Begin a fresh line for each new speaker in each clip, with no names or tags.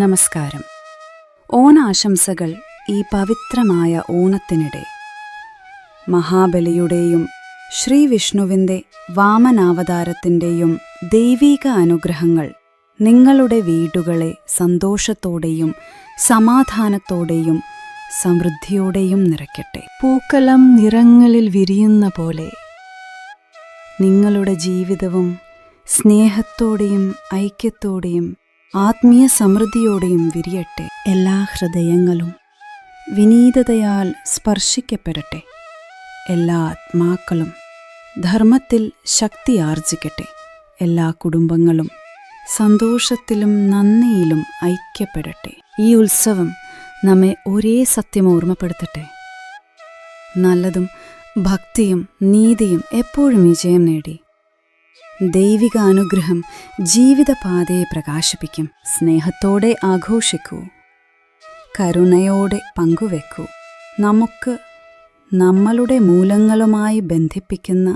നമസ്കാരം. ഓണാശംസകൾ. ഈ പവിത്രമായ ഓണത്തിനിടെ മഹാബലിയുടെയും ശ്രീവിഷ്ണുവിൻ്റെ വാമനാവതാരത്തിൻ്റെയും ദൈവീക അനുഗ്രഹങ്ങൾ നിങ്ങളുടെ വീടുകളെ സന്തോഷത്തോടെയും സമാധാനത്തോടെയും സമൃദ്ധിയോടെയും നിറയ്ക്കട്ടെ.
പൂക്കളം നിറങ്ങളിൽ വിരിയുന്ന പോലെ
നിങ്ങളുടെ ജീവിതവും സ്നേഹത്തോടെയും ഐക്യത്തോടെയും ആത്മീയ സമൃദ്ധിയോടെയും വിരിയട്ടെ. എല്ലാ ഹൃദയങ്ങളും വിനീതതയാൽ സ്പർശിക്കപ്പെടട്ടെ. എല്ലാ ആത്മാക്കളും ധർമ്മത്തിൽ ശക്തി ആർജിക്കട്ടെ. എല്ലാ കുടുംബങ്ങളും സന്തോഷത്തിലും നന്ദിയിലും ഐക്യപ്പെടട്ടെ. ഈ ഉത്സവം നമ്മെ ഒരേ സത്യം ഓർമ്മപ്പെടുത്തട്ടെ. നല്ലതും ഭക്തിയും നീതിയും എപ്പോഴും വിജയം നേടി. ദൈവിക അനുഗ്രഹം ജീവിതപാതയെ പ്രകാശിപ്പിക്കും. സ്നേഹത്തോടെ ആഘോഷിക്കൂ, കരുണയോടെ പങ്കുവെക്കൂ. നമുക്ക് നമ്മളുടെ മൂലങ്ങളുമായി ബന്ധിപ്പിക്കുന്ന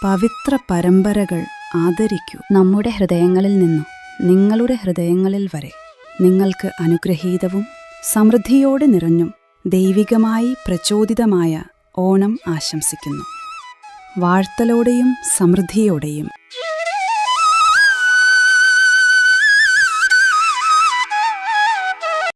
പവിത്ര പരമ്പരകൾ ആദരിക്കൂ. നമ്മുടെ ഹൃദയങ്ങളിൽ നിന്നും നിങ്ങളുടെ ഹൃദയങ്ങളിൽ വരെ നിങ്ങൾക്ക് അനുഗ്രഹീതവും സമൃദ്ധിയോടെ നിറഞ്ഞും ദൈവികമായി പ്രചോദിതമായ ഓണം ആശംസിക്കുന്നു. വാഴ്ത്തലോടെയും സമൃദ്ധിയോടെയും.